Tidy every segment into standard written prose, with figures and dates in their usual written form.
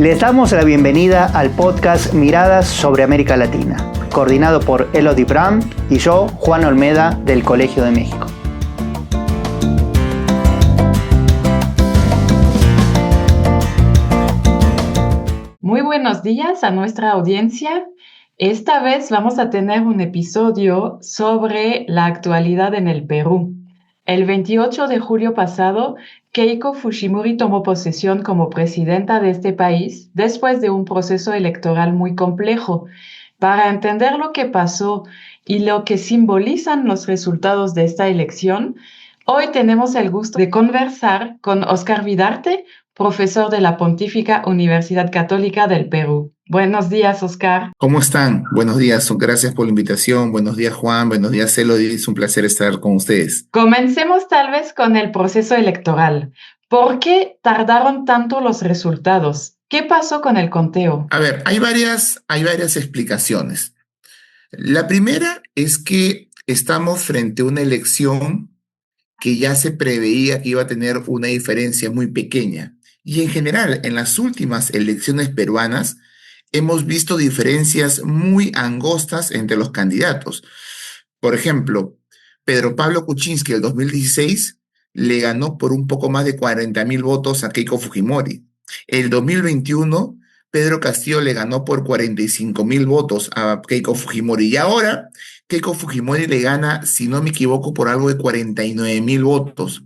Les damos la bienvenida al podcast Miradas sobre América Latina, coordinado por Elodie Bram y yo, Juan Olmeda, del Colegio de México. Muy buenos días a nuestra audiencia. Esta vez vamos a tener un episodio sobre la actualidad en el Perú. El 28 de julio pasado, Keiko Fujimori tomó posesión como presidenta de este país después de un proceso electoral muy complejo. Para entender lo que pasó y lo que simbolizan los resultados de esta elección, hoy tenemos el gusto de conversar con Oscar Vidarte, profesor de la Pontífica Universidad Católica del Perú. Buenos días, Oscar. ¿Cómo están? Buenos días, gracias por la invitación. Buenos días, Juan. Buenos días, Elodie. Es un placer estar con ustedes. Comencemos tal vez con el proceso electoral. ¿Por qué tardaron tanto los resultados? ¿Qué pasó con el conteo? A ver, hay varias explicaciones. La primera es que estamos frente a una elección que ya se preveía que iba a tener una diferencia muy pequeña. Y en general, en las últimas elecciones peruanas, hemos visto diferencias muy angostas entre los candidatos. Por ejemplo, Pedro Pablo Kuczynski del 2016 le ganó por un poco más de 40.000 votos a Keiko Fujimori. El 2021, Pedro Castillo le ganó por 45.000 votos a Keiko Fujimori. Y ahora, Keiko Fujimori le gana, si no me equivoco, por algo de 49.000 votos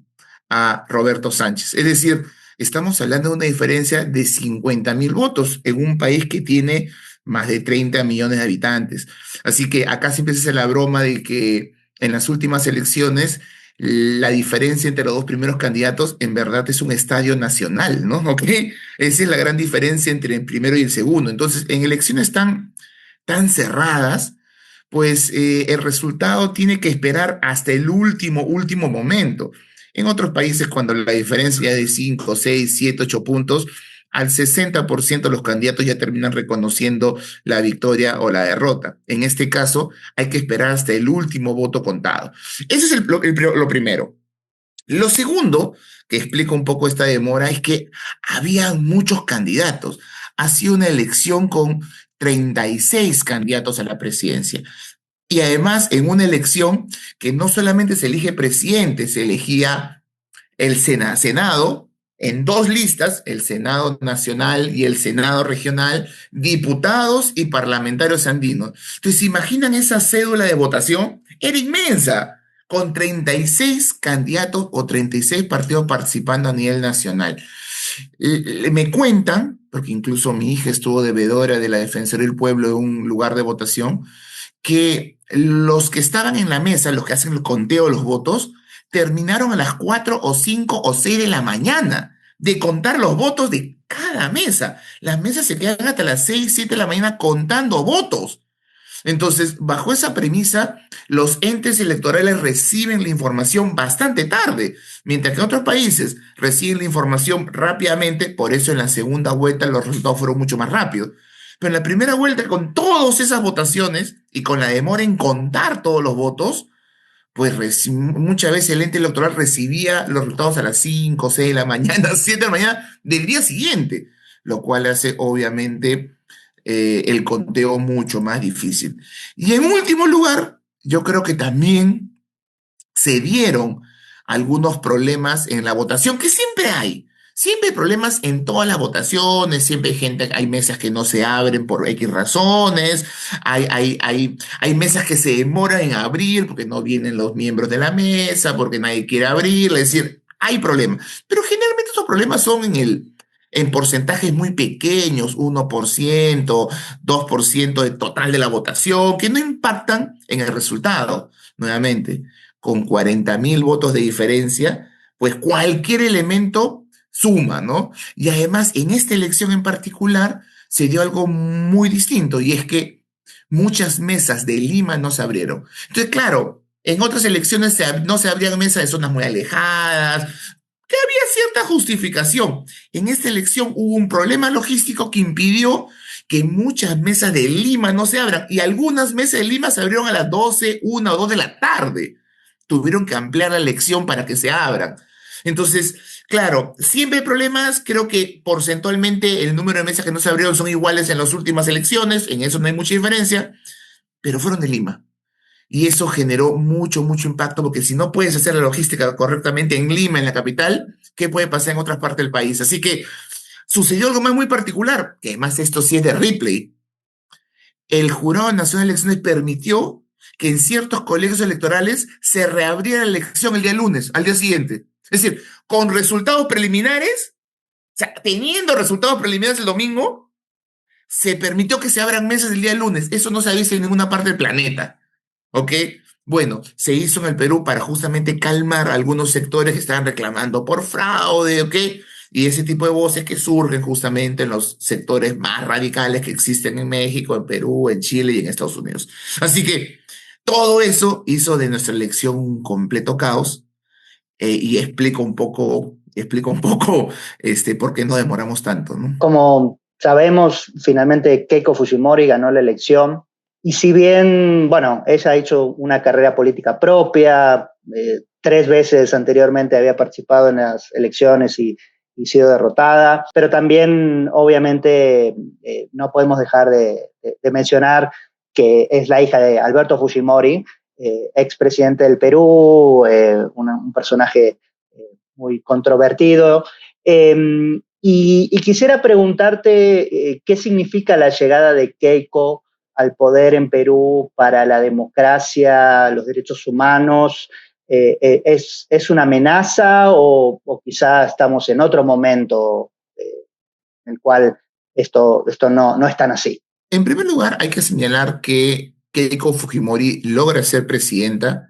a Roberto Sánchez. Es decir, estamos hablando de una diferencia de 50.000 votos en un país que tiene más de 30 millones de habitantes. Así que acá siempre se hace la broma de que en las últimas elecciones la diferencia entre los dos primeros candidatos en verdad es un estadio nacional, ¿no? ¿Ok? Esa es la gran diferencia entre el primero y el segundo. Entonces, en elecciones tan cerradas, pues el resultado tiene que esperar hasta el último momento. En otros países, cuando la diferencia es de 5, 6, 7, 8 puntos, al 60% los candidatos ya terminan reconociendo la victoria o la derrota. En este caso, hay que esperar hasta el último voto contado. Ese es lo primero. Lo segundo, que explica un poco esta demora, es que había muchos candidatos. Ha sido una elección con 36 candidatos a la presidencia. Y además, en una elección que no solamente se elige presidente, se elegía el Senado en dos listas, el Senado Nacional y el Senado Regional, diputados y parlamentarios andinos. Entonces, ¿se imaginan esa cédula de votación? Era inmensa, con 36 candidatos o 36 partidos participando a nivel nacional. Me cuentan, porque incluso mi hija estuvo de veedora de la Defensoría del Pueblo en un lugar de votación, que los que estaban en la mesa, los que hacen el conteo de los votos, terminaron a las 4 o 5 o 6 de la mañana de contar los votos de cada mesa. Las mesas se quedan hasta las 6, 7 de la mañana contando votos. Entonces, bajo esa premisa, los entes electorales reciben la información bastante tarde, mientras que en otros países reciben la información rápidamente, por eso en la segunda vuelta los resultados fueron mucho más rápidos. Pero en la primera vuelta, con todas esas votaciones y con la demora en contar todos los votos, pues muchas veces el ente electoral recibía los resultados a las 5, 6 de la mañana, 7 de la mañana del día siguiente, lo cual hace obviamente el conteo mucho más difícil. Y en último lugar, yo creo que también se dieron algunos problemas en la votación, que siempre hay. Siempre hay problemas en todas las votaciones, siempre hay mesas que no se abren por X razones, hay mesas que se demoran en abrir porque no vienen los miembros de la mesa, porque nadie quiere abrir, es decir, hay problemas. Pero generalmente esos problemas son en porcentajes muy pequeños, 1%, 2% del total de la votación, que no impactan en el resultado. Nuevamente, con 40.000 votos de diferencia, pues cualquier elemento suma, ¿no? Y además, en esta elección en particular, se dio algo muy distinto, y es que muchas mesas de Lima no se abrieron. Entonces, claro, en otras elecciones no se abrían mesas de zonas muy alejadas, que había cierta justificación. En esta elección hubo un problema logístico que impidió que muchas mesas de Lima no se abran, y algunas mesas de Lima se abrieron a las 12, 1 o 2 de la tarde. Tuvieron que ampliar la elección para que se abran. Entonces, Claro, siempre hay problemas. Creo que porcentualmente el número de mesas que no se abrieron son iguales en las últimas elecciones. En eso no hay mucha diferencia, pero fueron de Lima. Y eso generó mucho, mucho impacto, porque si no puedes hacer la logística correctamente en Lima, en la capital, ¿qué puede pasar en otras partes del país? Así que sucedió algo más muy particular, que además esto sí es de replay. El Jurado Nacional de Elecciones permitió que en ciertos colegios electorales se reabriera la elección el día lunes, al día siguiente. Es decir, con resultados preliminares, o sea, teniendo resultados preliminares el domingo, se permitió que se abran mesas el día lunes. Eso no se ha visto en ninguna parte del planeta. ¿Ok? Bueno, se hizo en el Perú para justamente calmar a algunos sectores que estaban reclamando por fraude, ¿ok? Y ese tipo de voces que surgen justamente en los sectores más radicales que existen en México, en Perú, en Chile y en Estados Unidos. Así que todo eso hizo de nuestra elección un completo caos, y explico un poco por qué no demoramos tanto, ¿no? Como sabemos, finalmente Keiko Fujimori ganó la elección y si bien, bueno, ella ha hecho una carrera política propia, 3 veces anteriormente había participado en las elecciones y sido derrotada, pero también obviamente no podemos dejar de mencionar que es la hija de Alberto Fujimori, expresidente del Perú, un personaje muy controvertido. Y quisiera preguntarte qué significa la llegada de Keiko al poder en Perú para la democracia, los derechos humanos. ¿Es una amenaza o quizá estamos en otro momento en el cual esto no es tan así? En primer lugar, hay que señalar que Keiko Fujimori logra ser presidenta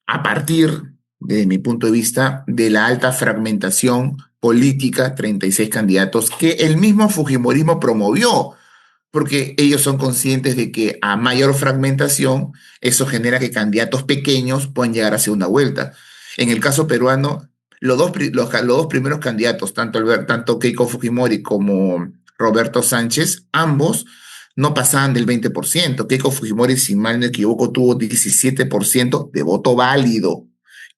a partir, desde mi punto de vista, de la alta fragmentación política, 36 candidatos, que el mismo Fujimorismo promovió, porque ellos son conscientes de que a mayor fragmentación, eso genera que candidatos pequeños puedan llegar a segunda vuelta. En el caso peruano, los dos primeros candidatos, tanto Keiko Fujimori como Roberto Sánchez, ambos no pasaban del 20%. Keiko Fujimori, si mal no me equivoco, tuvo 17% de voto válido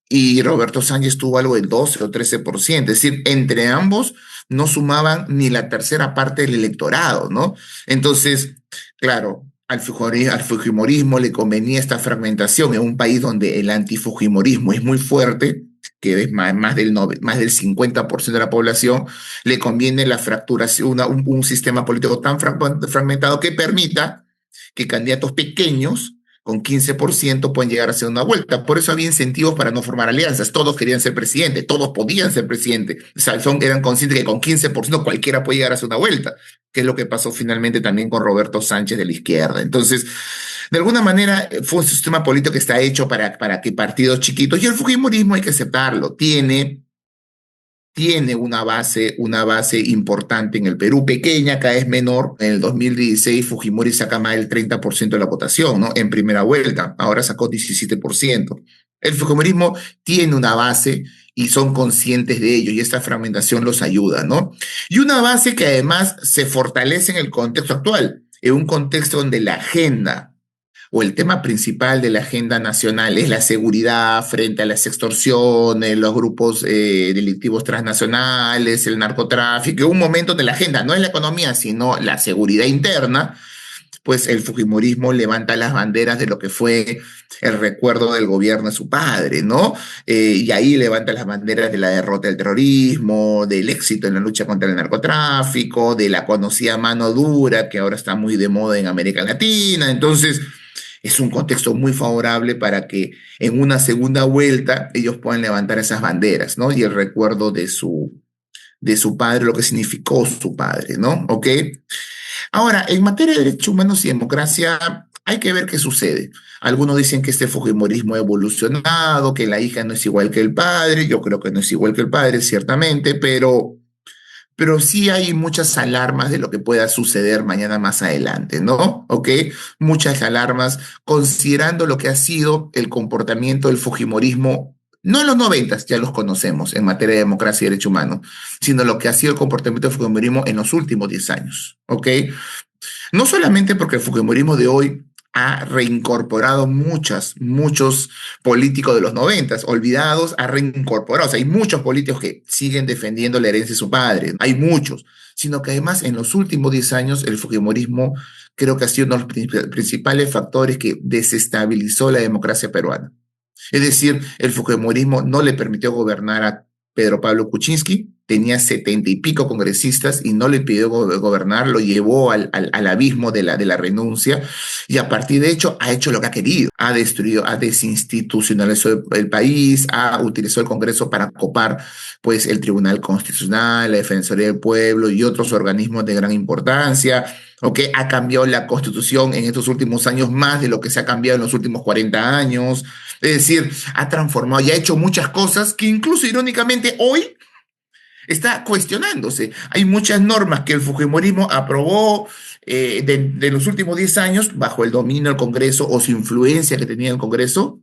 y Roberto Sánchez tuvo algo del 12 o 13%. Es decir, entre ambos no sumaban ni la tercera parte del electorado, ¿no? Entonces, claro, al Fujimorismo le convenía esta fragmentación en un país donde el antifujimorismo es muy fuerte, que es más del 50% de la población, le conviene la fracturación, un sistema político tan fragmentado que permita que candidatos pequeños con 15% pueden llegar a hacer una vuelta. Por eso había incentivos para no formar alianzas. Todos querían ser presidente, todos podían ser presidente. O sea, eran conscientes que con 15% cualquiera puede llegar a hacer una vuelta, que es lo que pasó finalmente también con Roberto Sánchez de la izquierda. Entonces, de alguna manera, fue un sistema político que está hecho para que partidos chiquitos, y el fujimorismo hay que aceptarlo, tiene una base importante en el Perú, pequeña, cada vez menor. En el 2016 Fujimori saca más del 30% de la votación, ¿no? En primera vuelta, ahora sacó 17%. El fujimorismo tiene una base y son conscientes de ello y esta fragmentación los ayuda, ¿no? Y una base que además se fortalece en el contexto actual, en un contexto donde la agenda o el tema principal de la agenda nacional es la seguridad frente a las extorsiones, los grupos delictivos transnacionales, el narcotráfico, un momento de la agenda, no es la economía, sino la seguridad interna, pues el fujimorismo levanta las banderas de lo que fue el recuerdo del gobierno de su padre, ¿no? Y ahí levanta las banderas de la derrota del terrorismo, del éxito en la lucha contra el narcotráfico, de la conocida mano dura que ahora está muy de moda en América Latina. Entonces, es un contexto muy favorable para que en una segunda vuelta ellos puedan levantar esas banderas, ¿no? Y el recuerdo de su padre, lo que significó su padre, ¿no? ¿Ok? Ahora, en materia de derechos humanos y democracia, hay que ver qué sucede. Algunos dicen que este fujimorismo ha evolucionado, que la hija no es igual que el padre. Yo creo que no es igual que el padre, ciertamente, pero sí hay muchas alarmas de lo que pueda suceder mañana más adelante, ¿no? ¿Ok? Muchas alarmas considerando lo que ha sido el comportamiento del fujimorismo, no en los 90, ya los conocemos en materia de democracia y derechos humanos, sino lo que ha sido el comportamiento del fujimorismo en los últimos 10 años, ¿ok? No solamente porque el fujimorismo de hoy ha reincorporado muchos políticos de los 90, olvidados, ha reincorporado. O sea, hay muchos políticos que siguen defendiendo la herencia de su padre, hay muchos, sino que además en los últimos 10 años el fujimorismo creo que ha sido uno de los principales factores que desestabilizó la democracia peruana. Es decir, el fujimorismo no le permitió gobernar a Pedro Pablo Kuczynski, tenía 70 y pico congresistas y no le pidió gobernar, lo llevó al abismo de la renuncia y a partir de hecho ha hecho lo que ha querido, ha destruido, ha desinstitucionalizado el país, ha utilizado el Congreso para copar pues el Tribunal Constitucional, la Defensoría del Pueblo y otros organismos de gran importancia. Okay, ha cambiado la Constitución en estos últimos años más de lo que se ha cambiado en los últimos 40 años. Es decir, ha transformado y ha hecho muchas cosas que incluso irónicamente hoy está cuestionándose. Hay muchas normas que el fujimorismo aprobó de los últimos 10 años bajo el dominio del Congreso o su influencia que tenía el Congreso,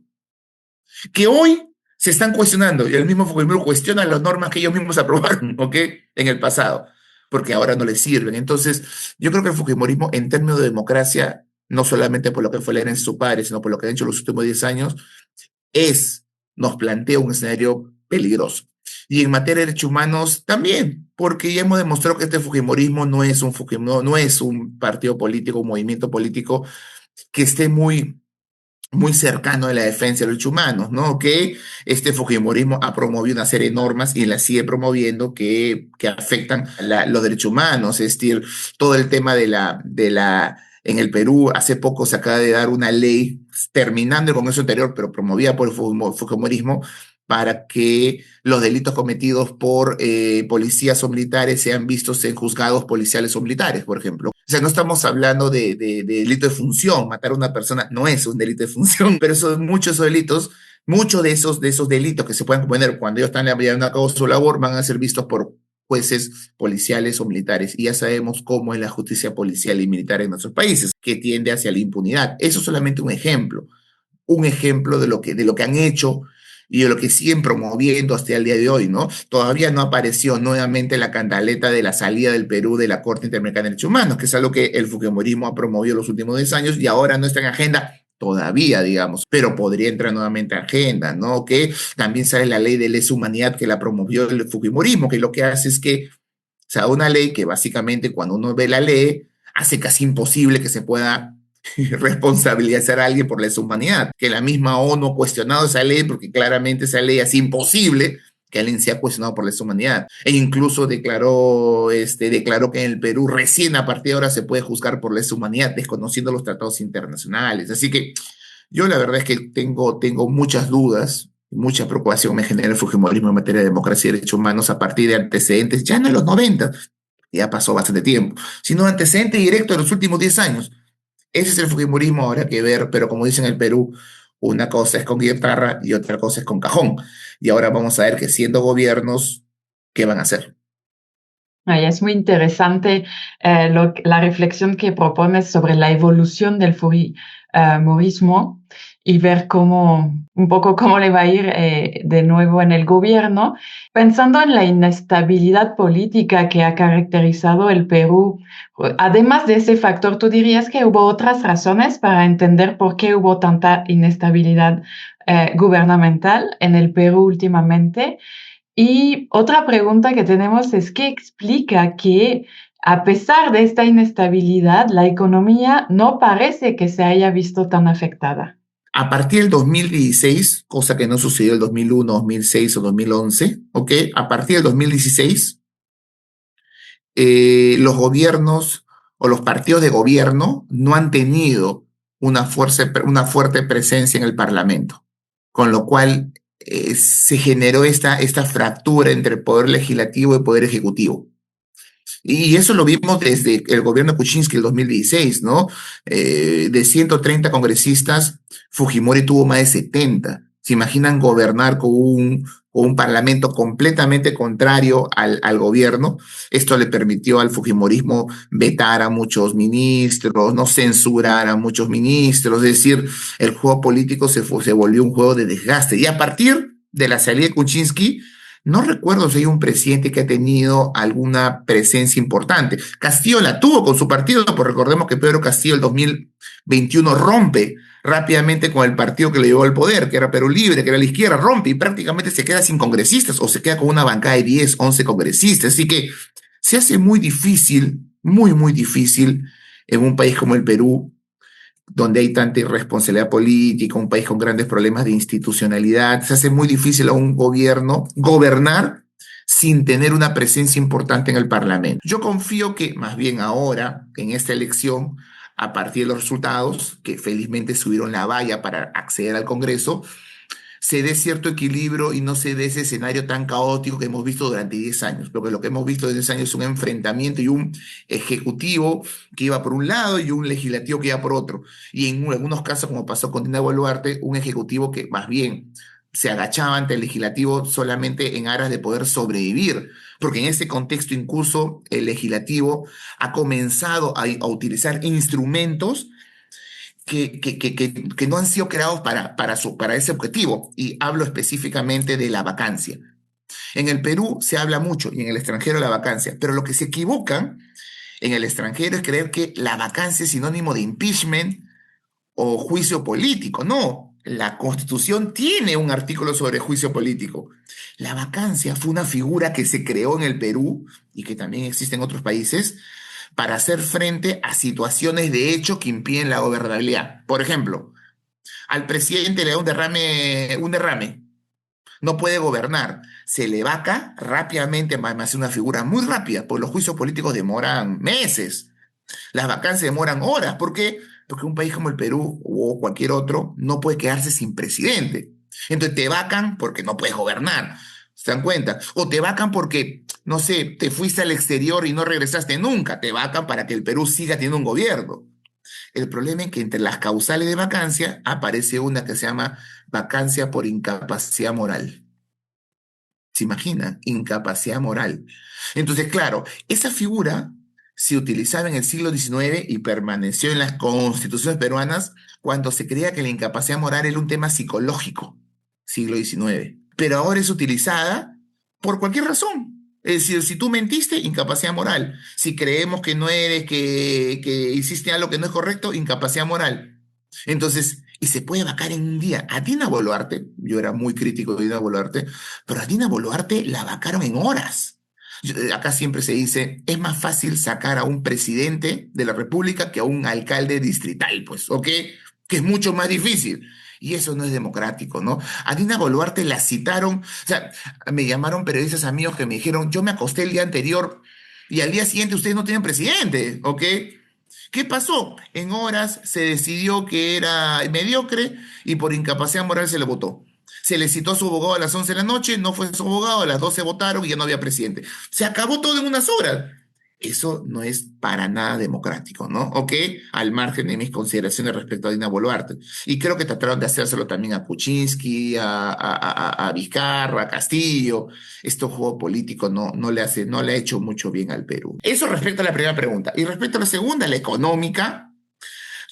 que hoy se están cuestionando y el mismo fujimorismo cuestiona las normas que ellos mismos aprobaron, ¿ok? En el pasado, porque ahora no les sirven. Entonces, yo creo que el fujimorismo en términos de democracia, no solamente por lo que fue la herencia de su padre, sino por lo que han hecho los últimos 10 años, nos plantea un escenario peligroso. Y en materia de derechos humanos también, porque ya hemos demostrado que este fujimorismo no es un partido político, un movimiento político que esté muy cercano a la defensa de los derechos humanos, ¿no? Que este fujimorismo ha promovido una serie de normas y las sigue promoviendo que afectan los derechos humanos, es decir, todo el tema en el Perú, hace poco se acaba de dar una ley terminando el Congreso anterior, pero promovida por el fujimorismo, para que los delitos cometidos por policías o militares sean vistos en juzgados policiales o militares, por ejemplo. O sea, no estamos hablando de delito de función. Matar a una persona no es un delito de función, pero muchos de esos delitos que se pueden cometer cuando ellos están llevando a cabo su labor van a ser vistos por jueces policiales o militares. Y ya sabemos cómo es la justicia policial y militar en nuestros países, que tiende hacia la impunidad. Eso es solamente un ejemplo de lo que han hecho y de lo que siguen promoviendo hasta el día de hoy, ¿no? Todavía no apareció nuevamente la cantaleta de la salida del Perú de la Corte Interamericana de Derechos Humanos, que es algo que el fujimorismo ha promovido los últimos 10 años y ahora no está en agenda todavía, digamos, pero podría entrar nuevamente en agenda, ¿no? Que también sale la ley de lesa humanidad que la promovió el fujimorismo, que lo que hace es que, o sea, una ley que básicamente cuando uno ve la ley, hace casi imposible que se pueda responsabilizar a alguien por lesa humanidad, que la misma ONU ha cuestionado esa ley porque claramente esa ley es imposible que alguien sea cuestionado por lesa humanidad, e incluso declaró que en el Perú recién a partir de ahora se puede juzgar por lesa humanidad desconociendo los tratados internacionales. Así que yo la verdad es que tengo muchas dudas, mucha preocupación me genera el fujimorismo en materia de democracia y derechos humanos a partir de antecedentes ya no en los 90, ya pasó bastante tiempo, sino antecedentes directos de los últimos 10 años. Ese es el fujimorismo, ahora que ver, pero como dicen en el Perú, una cosa es con guitarra y otra cosa es con cajón. Y ahora vamos a ver que siendo gobiernos, ¿qué van a hacer? Es muy interesante la reflexión que propones sobre la evolución del fujimorismo y ver un poco cómo le va a ir de nuevo en el gobierno, pensando en la inestabilidad política que ha caracterizado el Perú. Además de ese factor, ¿tú dirías que hubo otras razones para entender por qué hubo tanta inestabilidad gubernamental en el Perú últimamente? Y otra pregunta que tenemos es, ¿qué explica que a pesar de esta inestabilidad, la economía no parece que se haya visto tan afectada? A partir del 2016, cosa que no sucedió el 2001, 2006 o 2011, ¿ok? A partir del 2016, los gobiernos o los partidos de gobierno no han tenido una fuerte presencia en el Parlamento, con lo cual se generó esta fractura entre el poder legislativo y el poder ejecutivo. Y eso lo vimos desde el gobierno de Kuczynski en el 2016, ¿no? De 130 congresistas, Fujimori tuvo más de 70. ¿Se imaginan gobernar con un parlamento completamente contrario al gobierno? Esto le permitió al fujimorismo vetar a muchos ministros, no censurar a muchos ministros, es decir, el juego político se volvió un juego de desgaste. Y a partir de la salida de Kuczynski, No recuerdo si hay un presidente que ha tenido alguna presencia importante. Castillo la tuvo con su partido, pues recordemos que Pedro Castillo el 2021 rompe rápidamente con el partido que le llevó al poder, que era Perú Libre, que era la izquierda, rompe y prácticamente se queda sin congresistas o se queda con una bancada de 10, 11 congresistas. Así que se hace muy difícil, muy, muy difícil en un país como el Perú, donde hay tanta irresponsabilidad política, un país con grandes problemas de institucionalidad, se hace muy difícil a un gobierno gobernar sin tener una presencia importante en el Parlamento. Yo confío que más bien ahora, en esta elección, a partir de los resultados, que felizmente subieron la valla para acceder al Congreso, se dé cierto equilibrio y no se dé ese escenario tan caótico que hemos visto durante 10 años, porque lo que hemos visto desde 10 años es un enfrentamiento y un ejecutivo que iba por un lado y un legislativo que iba por otro. Y en algunos casos, como pasó con Dina Boluarte, un ejecutivo que más bien se agachaba ante el legislativo solamente en aras de poder sobrevivir, porque en ese contexto incluso el legislativo ha comenzado a utilizar instrumentos que no han sido creados para ese objetivo. Y hablo específicamente de la vacancia. En el Perú se habla mucho y en el extranjero de la vacancia, pero lo que se equivocan en el extranjero es creer que la vacancia es sinónimo de impeachment o juicio político. No, la Constitución tiene un artículo sobre juicio político. La vacancia fue una figura que se creó en el Perú y que también existe en otros países para hacer frente a situaciones de hecho que impiden la gobernabilidad. Por ejemplo, al presidente le da un derrame, no puede gobernar, se le vaca rápidamente, además es una figura muy rápida, pues los juicios políticos demoran meses, las vacancias demoran horas. ¿Por qué? Porque un país como el Perú o cualquier otro no puede quedarse sin presidente. Entonces te vacan porque no puedes gobernar. ¿Se dan cuenta? O te vacan porque, no sé, te fuiste al exterior y no regresaste nunca. Te vacan para que el Perú siga teniendo un gobierno. El problema es que entre las causales de vacancia aparece una que se llama vacancia por incapacidad moral. ¿Se imagina? Incapacidad moral. Entonces, claro, esa figura se utilizaba en el siglo XIX y permaneció en las constituciones peruanas cuando se creía que la incapacidad moral era un tema psicológico, siglo XIX. Pero ahora es utilizada por cualquier razón. Es decir, si tú mentiste, incapacidad moral. Si creemos que no eres, que hiciste algo que no es correcto, incapacidad moral. Entonces, y se puede vacar en un día. A Dina Boluarte, yo era muy crítico de Dina Boluarte, pero a Dina Boluarte la vacaron en horas. Acá siempre se dice, es más fácil sacar a un presidente de la República que a un alcalde distrital, pues, ¿ok? Que es mucho más difícil. Y eso no es democrático, ¿no? A Dina Boluarte la citaron, o sea, me llamaron periodistas amigos que me dijeron, yo me acosté el día anterior y al día siguiente ustedes no tienen presidente, ¿ok? ¿Qué pasó? En horas se decidió que era mediocre y por incapacidad moral se le votó. Se le citó a su abogado a las 11 de la noche, no fue su abogado, a las 12 votaron y ya no había presidente. Se acabó todo en unas horas. Eso no es para nada democrático, ¿no? ¿Ok? Al margen de mis consideraciones respecto a Dina Boluarte. Y creo que trataron de hacérselo también a Kuczynski, a Vizcarra, a Castillo. Este juego político no le ha hecho mucho bien al Perú. Eso respecto a la primera pregunta. Y respecto a la segunda, la económica,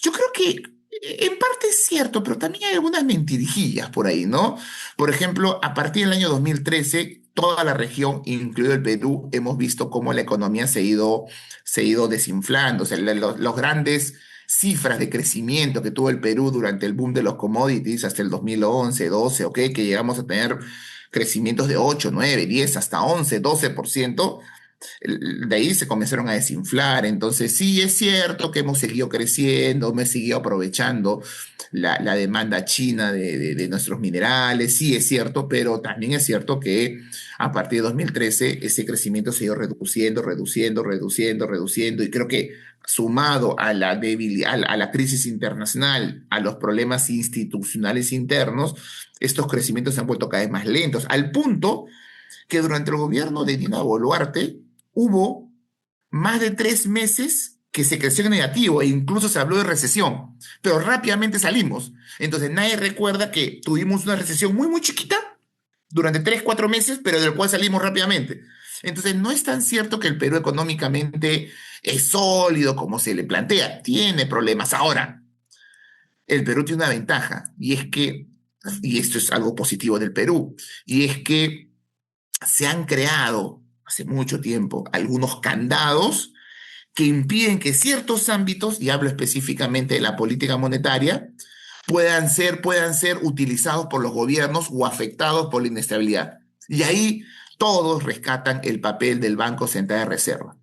yo creo que en parte es cierto, pero también hay algunas mentirijillas por ahí, ¿no? Por ejemplo, a partir del año 2013, toda la región, incluido el Perú, hemos visto cómo la economía se ha ido desinflando. O sea, los grandes cifras de crecimiento que tuvo el Perú durante el boom de los commodities hasta el 2011, 12, ¿ok? Que llegamos a tener crecimientos de 8, 9, 10, hasta 11, 12%. De ahí se comenzaron a desinflar. Entonces, sí es cierto que hemos seguido creciendo, hemos seguido aprovechando la demanda china de nuestros minerales, sí es cierto, pero también es cierto que a partir de 2013 ese crecimiento se ha ido reduciendo, y creo que sumado a la debilidad, a la crisis internacional, a los problemas institucionales internos, estos crecimientos se han vuelto cada vez más lentos, al punto que durante el gobierno de Dina Boluarte hubo más de 3 meses que se creció en negativo e incluso se habló de recesión, pero rápidamente salimos. Entonces nadie recuerda que tuvimos una recesión muy, muy chiquita durante 3, 4 meses, pero del cual salimos rápidamente. Entonces no es tan cierto que el Perú económicamente es sólido como se le plantea, tiene problemas. Ahora, el Perú tiene una ventaja y es que, y esto es algo positivo del Perú, y es que se han creado hace mucho tiempo algunos candados que impiden que ciertos ámbitos, y hablo específicamente de la política monetaria, puedan ser utilizados por los gobiernos o afectados por la inestabilidad. Y ahí todos rescatan el papel del Banco Central de Reserva,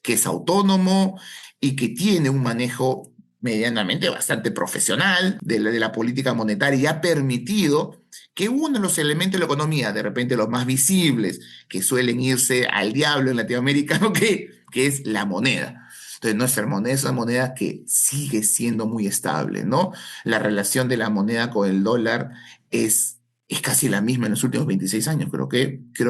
que es autónomo y que tiene un manejo medianamente bastante profesional de la política monetaria y ha permitido que uno de los elementos de la economía, de repente los más visibles, que suelen irse al diablo en Latinoamérica, ¿no? Que es la moneda. Entonces, nuestra moneda es una moneda que sigue siendo muy estable, ¿no? La relación de la moneda con el dólar es casi la misma en los últimos 26 años. Creo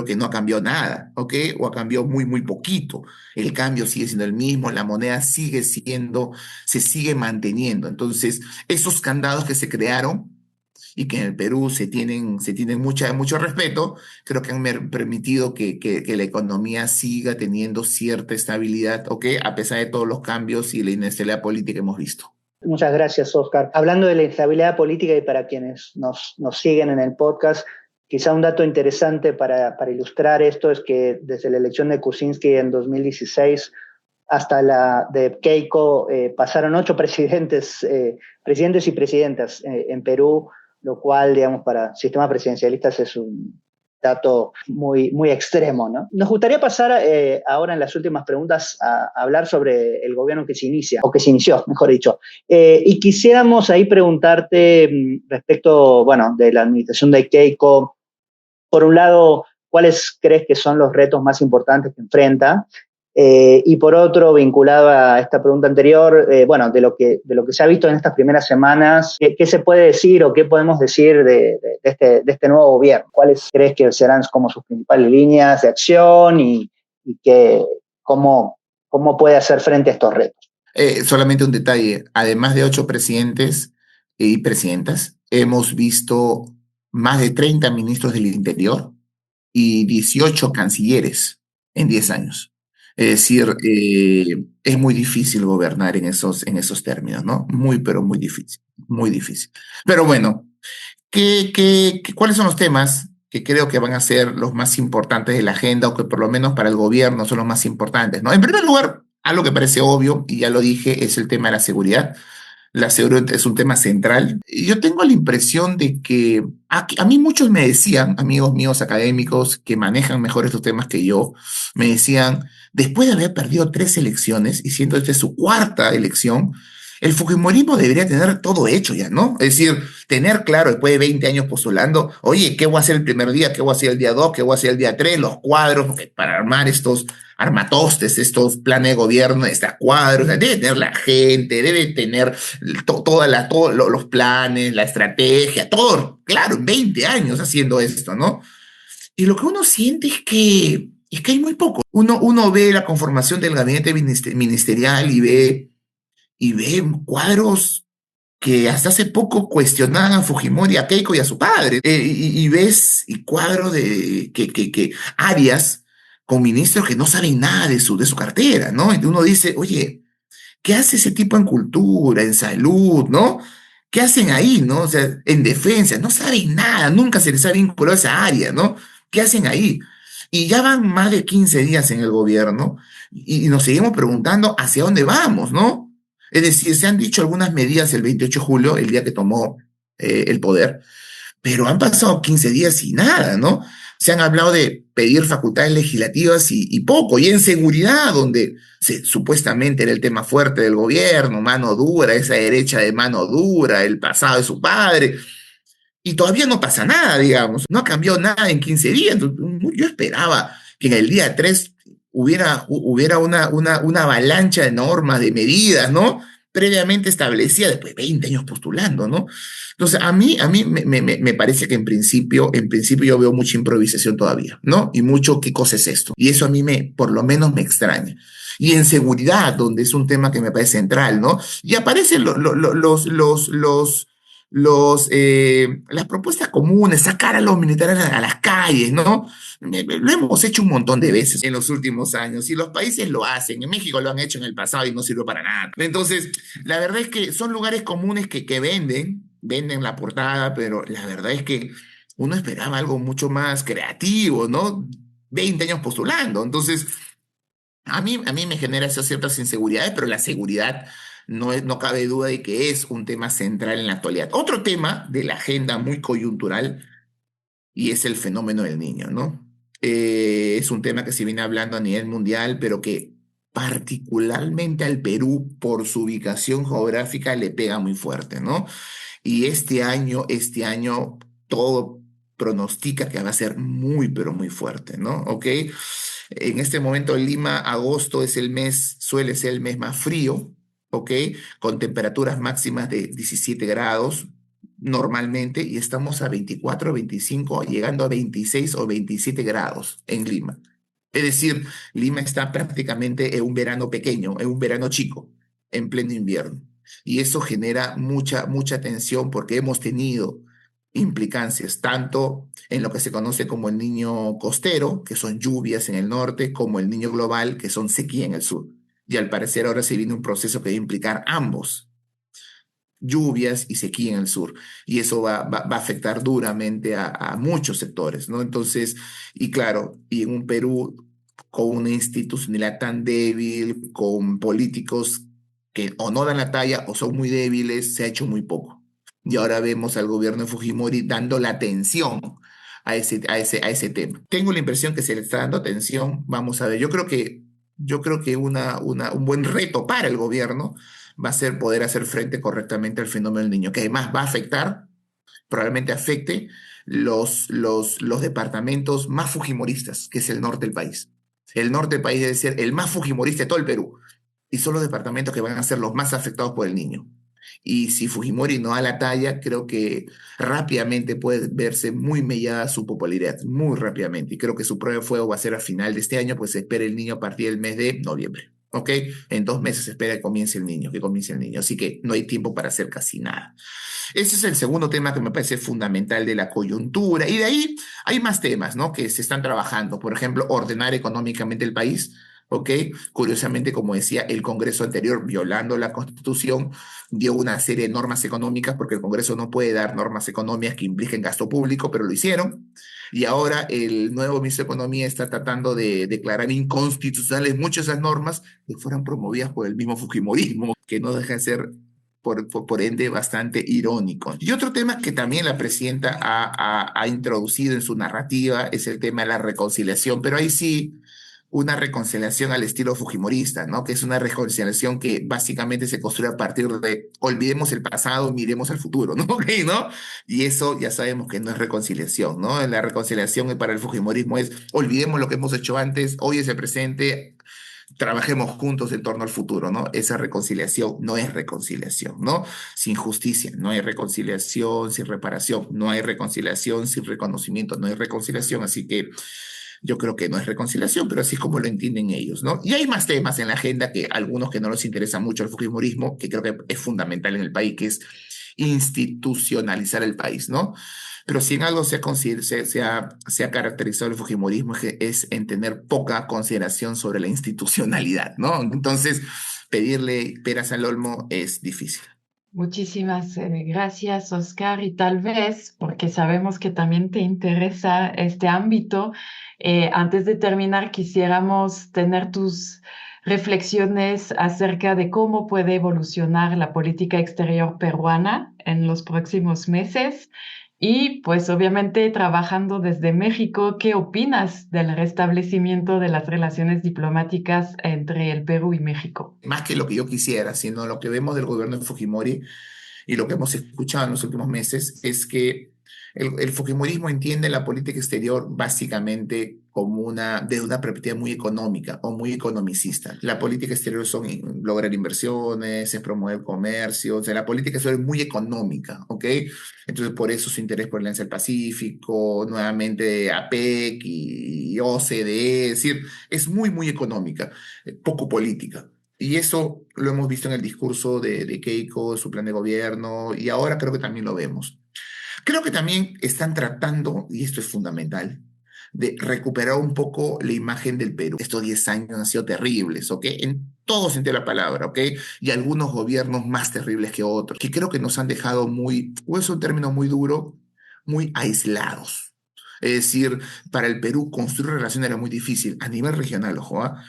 que no ha cambiado nada, ¿ok? O ha cambiado muy, muy poquito. El cambio sigue siendo el mismo, la moneda se sigue manteniendo. Entonces, esos candados que se crearon y que en el Perú se tienen mucho respeto, creo que han permitido que la economía siga teniendo cierta estabilidad, ¿ok? A pesar de todos los cambios y la inestabilidad política que hemos visto. Muchas gracias, Oscar. Hablando de la instabilidad política y para quienes nos siguen en el podcast, quizá un dato interesante para ilustrar esto es que desde la elección de Kuczynski en 2016 hasta la de Keiko pasaron 8 presidentes y presidentas en Perú, lo cual, digamos, para sistemas presidencialistas es un dato muy, muy extremo, ¿no? Nos gustaría pasar ahora en las últimas preguntas a hablar sobre el gobierno que se inicia, o que se inició, mejor dicho. Y quisiéramos ahí preguntarte respecto, bueno, de la administración de Keiko, por un lado, ¿cuáles crees que son los retos más importantes que enfrenta? Y por otro, vinculado a esta pregunta anterior, bueno, de lo que se ha visto en estas primeras semanas, ¿qué se puede decir o qué podemos decir de este nuevo gobierno? ¿Cuáles crees que serán como sus principales líneas de acción y cómo puede hacer frente a estos retos? Solamente un detalle, además de 8 presidentes y presidentas, hemos visto más de 30 ministros del Interior y 18 cancilleres en 10 años. Es decir, es muy difícil gobernar en esos términos, ¿no? Muy, pero muy difícil, muy difícil. Pero bueno, ¿cuáles son los temas que creo que van a ser los más importantes de la agenda o que por lo menos para el gobierno son los más importantes, ¿no? En primer lugar, algo que parece obvio, y ya lo dije, es el tema de la seguridad. La seguridad es un tema central. Y yo tengo la impresión de que a mí muchos me decían, amigos míos académicos que manejan mejor estos temas que yo, me decían, después de haber perdido 3 elecciones y siendo esta su 4ª elección, el fujimorismo debería tener todo hecho ya, ¿no? Es decir, tener claro después de 20 años postulando, oye, ¿qué voy a hacer el primer día? ¿Qué voy a hacer el día 2? ¿Qué voy a hacer el día 3? Los cuadros, porque para armar estos armatostes, estos planes de gobierno, estos cuadros, debe tener la gente, debe tener todos los planes, la estrategia, todo, claro, en 20 años haciendo esto, ¿no? Y lo que uno siente es que hay muy poco. Uno ve la conformación del gabinete ministerial y ve cuadros que hasta hace poco cuestionaban a Fujimori, a Keiko y a su padre. Y ves y cuadros que áreas con ministros que no saben nada de su cartera, ¿no? Y uno dice, oye, ¿qué hace ese tipo en cultura, en salud, ¿no? ¿Qué hacen ahí, no? O sea, en defensa, no saben nada, nunca se les ha vinculado a esa área, ¿no? ¿Qué hacen ahí? Y ya van más de 15 días en el gobierno y nos seguimos preguntando hacia dónde vamos, ¿no? Es decir, se han dicho algunas medidas el 28 de julio, el día que tomó el poder, pero han pasado 15 días y nada, ¿no? Se han hablado de pedir facultades legislativas y poco, y en seguridad, donde supuestamente era el tema fuerte del gobierno, mano dura, esa derecha de mano dura, el pasado de su padre, y todavía no pasa nada, digamos, no ha cambiado nada en 15 días. Yo esperaba que en el día 3 hubiera una avalancha de normas, de medidas, ¿no? Previamente establecida, después de 20 años postulando, ¿no? Entonces, a mí me parece que en principio yo veo mucha improvisación todavía, ¿no? Y mucho, ¿qué cosa es esto? Y eso a mí por lo menos me extraña. Y en seguridad, donde es un tema que me parece central, ¿no? Y aparecen las propuestas comunes, sacar a los militares a las calles, ¿no? Lo hemos hecho un montón de veces en los últimos años y los países lo hacen. En México lo han hecho en el pasado y no sirvió para nada. Entonces, la verdad es que son lugares comunes que venden la portada, pero la verdad es que uno esperaba algo mucho más creativo, ¿no? 20 años postulando. Entonces, a mí me genera esas ciertas inseguridades, pero la seguridad no cabe duda de que es un tema central en la actualidad. Otro tema de la agenda muy coyuntural y es el fenómeno del niño, ¿no? Es un tema que se viene hablando a nivel mundial, pero que particularmente al Perú, por su ubicación geográfica, le pega muy fuerte, ¿no? Y este año, todo pronostica que va a ser muy, pero muy fuerte, ¿no? ¿Ok? En este momento Lima, agosto es el mes, suele ser el mes más frío, ¿ok? Con temperaturas máximas de 17 grados normalmente y estamos a 24, 25, llegando a 26 o 27 grados en Lima. Es decir, Lima está prácticamente en un verano pequeño, en un verano chico, en pleno invierno. Y eso genera mucha, mucha tensión porque hemos tenido implicancias tanto en lo que se conoce como el niño costero, que son lluvias en el norte, como el niño global, que son sequía en el sur. Y al parecer ahora se viene un proceso que va a implicar ambos, lluvias y sequía en el sur. Y eso va a afectar duramente a muchos sectores, ¿no? Entonces, y claro, y en un Perú con una institucionalidad tan débil, con políticos que o no dan la talla o son muy débiles, se ha hecho muy poco. Y ahora vemos al gobierno de Fujimori dando la atención a ese tema. Tengo la impresión que se le está dando atención. Vamos a ver, yo creo que un buen reto para el gobierno va a ser poder hacer frente correctamente al fenómeno del niño, que además va a afectar, probablemente afecte los departamentos más fujimoristas, que es el norte del país. El norte del país debe ser el más fujimorista de todo el Perú. Y son los departamentos que van a ser los más afectados por el niño. Y si Fujimori no da la talla, creo que rápidamente puede verse muy mellada su popularidad, muy rápidamente. Y creo que su prueba de fuego va a ser a final de este año, pues se espera el niño a partir del mes de noviembre. ¿Ok? En 2 meses se espera que comience el niño. Así que no hay tiempo para hacer casi nada. Ese es el segundo tema que me parece fundamental de la coyuntura. Y de ahí hay más temas, ¿no? Que se están trabajando. Por ejemplo, ordenar económicamente el país. ¿Ok? Curiosamente, como decía, el Congreso anterior, violando la Constitución, dio una serie de normas económicas porque el Congreso no puede dar normas económicas que impliquen gasto público, pero lo hicieron. Y ahora el nuevo ministro de Economía está tratando de declarar inconstitucionales muchas de esas normas que fueron promovidas por el mismo Fujimorismo, que no deja de ser por ende bastante irónico. Y otro tema que también la presidenta ha introducido en su narrativa es el tema de la reconciliación, pero ahí sí una reconciliación al estilo fujimorista, ¿no? Que es una reconciliación que básicamente se construye a partir de olvidemos el pasado, miremos al futuro, ¿no? ¿Ok? ¿No? Y eso ya sabemos que no es reconciliación, ¿no? La reconciliación para el fujimorismo es olvidemos lo que hemos hecho antes, hoy es el presente, trabajemos juntos en torno al futuro, ¿no? Esa reconciliación no es reconciliación, ¿no? Sin justicia, no hay reconciliación, sin reparación, no hay reconciliación, sin reconocimiento, no hay reconciliación, así que yo creo que no es reconciliación, pero así es como lo entienden ellos, ¿no? Y hay más temas en la agenda que algunos que no les interesa mucho el fujimorismo, que creo que es fundamental en el país, que es institucionalizar el país, ¿no? Pero si en algo se ha caracterizado el fujimorismo es en tener poca consideración sobre la institucionalidad, ¿no? Entonces, pedirle peras al olmo es difícil. Muchísimas gracias, Oscar. Y tal vez, porque sabemos que también te interesa este ámbito, antes de terminar, quisiéramos tener tus reflexiones acerca de cómo puede evolucionar la política exterior peruana en los próximos meses. Y pues obviamente trabajando desde México, ¿qué opinas del restablecimiento de las relaciones diplomáticas entre el Perú y México? Más que lo que yo quisiera, sino lo que vemos del gobierno de Fujimori y lo que hemos escuchado en los últimos meses es que el fujimorismo entiende la política exterior básicamente como desde una perspectiva muy económica o muy economicista. La política exterior son lograr inversiones, es promover el comercio, o sea, la política exterior es muy económica, ¿ok? Entonces, por eso su interés por la Alianza del Pacífico, nuevamente APEC y OCDE, es decir, es muy, muy económica, poco política. Y eso lo hemos visto en el discurso de Keiko, su plan de gobierno, y ahora creo que también lo vemos. Creo que también están tratando, y esto es fundamental, de recuperar un poco la imagen del Perú. Estos 10 años han sido terribles, ¿ok? En todo sentido de la palabra, ¿ok? Y algunos gobiernos más terribles que otros, que creo que nos han dejado muy, o es un término muy duro, muy aislados. Es decir, para el Perú construir relaciones era muy difícil, a nivel regional, ojo, ¿ah?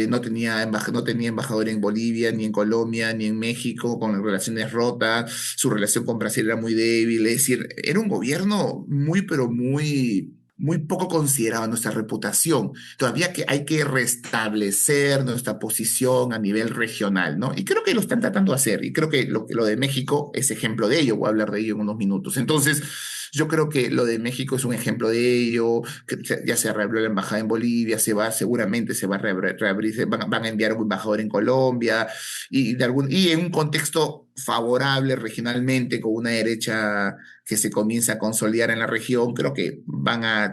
No tenía embajador en Bolivia, ni en Colombia, ni en México, con relaciones rotas, su relación con Brasil era muy débil, es decir, era un gobierno muy, pero muy poco considerado nuestra reputación. Todavía que hay que restablecer nuestra posición a nivel regional, ¿no? Y creo que lo están tratando de hacer, y creo que lo de México es ejemplo de ello, voy a hablar de ello en unos minutos. Entonces, yo creo que lo de México es un ejemplo de ello, que ya se reabrió la embajada en Bolivia, seguramente se va a reabrir, van a enviar un embajador en Colombia, y en un contexto favorable regionalmente, con una derecha que se comienza a consolidar en la región, creo que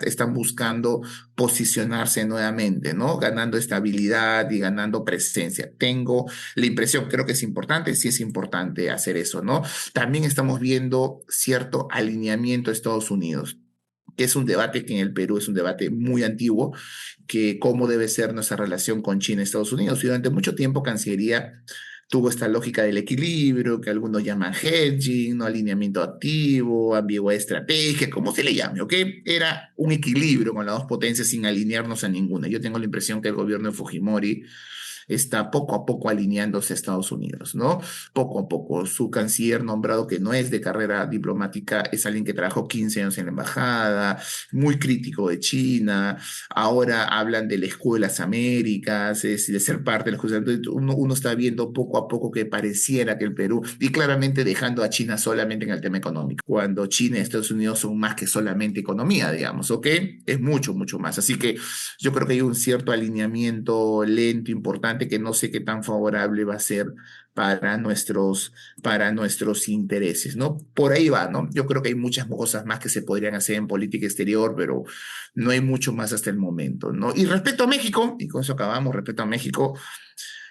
están buscando posicionarse nuevamente, ¿no? Ganando estabilidad y ganando presencia. Tengo la impresión, creo que es importante, sí es importante hacer eso, ¿no? También estamos viendo cierto alineamiento de Estados Unidos, que es un debate que en el Perú es un debate muy antiguo, que cómo debe ser nuestra relación con China y Estados Unidos. Y durante mucho tiempo Cancillería tuvo esta lógica del equilibrio, que algunos llaman hedging, no alineamiento activo, ambigüedad estratégica, como se le llame, ¿ok? Era un equilibrio con las dos potencias sin alinearnos a ninguna. Yo tengo la impresión que el gobierno de Fujimori está poco a poco alineándose a Estados Unidos, ¿no? Poco a poco. Su canciller nombrado, que no es de carrera diplomática, es alguien que trabajó 15 años en la embajada, muy crítico de China. Ahora hablan del escudo de las Américas, de ser parte del escudo. Entonces, uno está viendo poco a poco que pareciera que el Perú, y claramente dejando a China solamente en el tema económico, cuando China y Estados Unidos son más que solamente economía, digamos, ¿ok? Es mucho, mucho más. Así que yo creo que hay un cierto alineamiento lento, importante, que no sé qué tan favorable va a ser para nuestros intereses, ¿no? Por ahí va, ¿no? Yo creo que hay muchas cosas más que se podrían hacer en política exterior, pero no hay mucho más hasta el momento, ¿no? Y respecto a México, y con eso acabamos, respecto a México,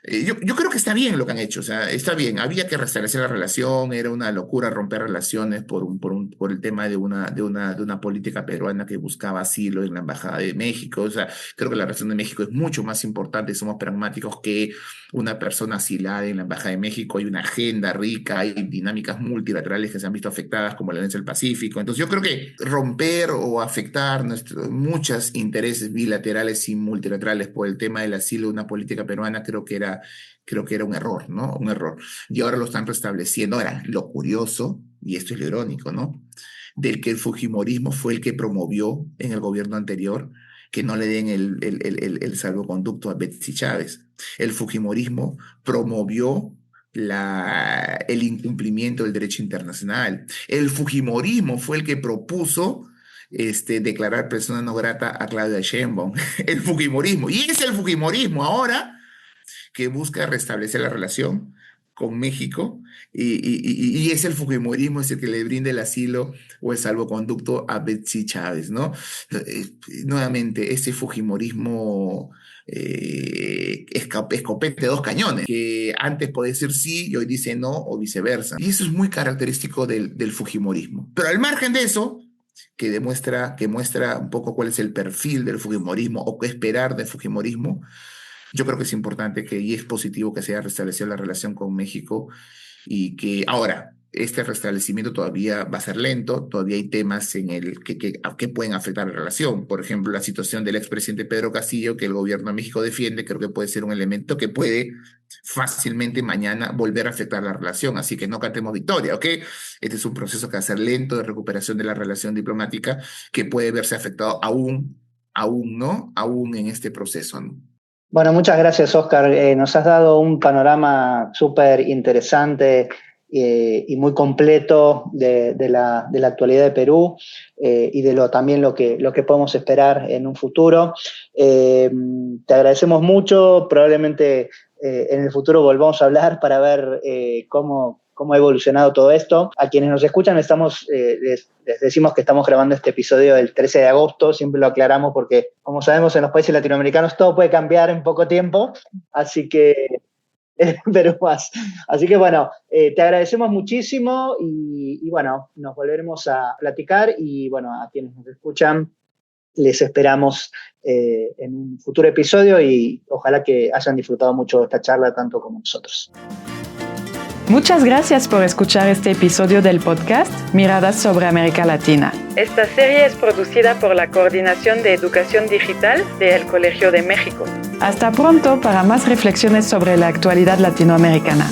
yo creo que está bien lo que han hecho, o sea, está bien, había que restablecer la relación, era una locura romper relaciones por el tema de una política peruana que buscaba asilo en la Embajada de México, o sea, creo que la relación de México es mucho más importante, somos pragmáticos que una persona asilada en la Embajada de México, hay una agenda rica, hay dinámicas multilaterales que se han visto afectadas como la Alianza del Pacífico, entonces yo creo que romper o afectar muchos intereses bilaterales y multilaterales por el tema del asilo de una política peruana creo que era un error, ¿no? Un error. Y ahora lo están restableciendo. Ahora, lo curioso, y esto es lo irónico, ¿no? Del que el fujimorismo fue el que promovió en el gobierno anterior que no le den el salvoconducto a Betsy Chávez. El fujimorismo promovió el incumplimiento del derecho internacional. El fujimorismo fue el que propuso declarar persona no grata a Claudia Sheinbaum. El fujimorismo. Y es el fujimorismo ahora que busca restablecer la relación con México y es el fujimorismo es el que le brinda el asilo o el salvoconducto a Betsy Chávez, ¿no? Nuevamente, ese fujimorismo escopete de dos cañones, que antes podía decir sí y hoy dice no o viceversa. Y eso es muy característico del fujimorismo. Pero al margen de eso, que muestra un poco cuál es el perfil del fujimorismo o qué esperar del fujimorismo, yo creo que es importante y es positivo que se haya restablecido la relación con México y que ahora este restablecimiento todavía va a ser lento, todavía hay temas que pueden afectar la relación. Por ejemplo, la situación del expresidente Pedro Castillo, que el gobierno de México defiende, creo que puede ser un elemento que puede fácilmente mañana volver a afectar la relación. Así que no cantemos victoria, ¿ok? Este es un proceso que va a ser lento de recuperación de la relación diplomática que puede verse afectado aún, ¿no? Aún en este proceso, ¿no? Bueno, muchas gracias, Oscar. Nos has dado un panorama súper interesante y muy completo de la actualidad de Perú y de también lo que podemos esperar en un futuro. Te agradecemos mucho. Probablemente en el futuro volvamos a hablar para ver cómo ha evolucionado todo esto. A quienes nos escuchan, les decimos que estamos grabando este episodio el 13 de agosto, siempre lo aclaramos porque, como sabemos, en los países latinoamericanos todo puede cambiar en poco tiempo, así que, pero más. Así que bueno, te agradecemos muchísimo y bueno, nos volveremos a platicar y bueno, a quienes nos escuchan, les esperamos en un futuro episodio y ojalá que hayan disfrutado mucho de esta charla tanto como nosotros. Muchas gracias por escuchar este episodio del podcast Miradas sobre América Latina. Esta serie es producida por la Coordinación de Educación Digital del Colegio de México. Hasta pronto para más reflexiones sobre la actualidad latinoamericana.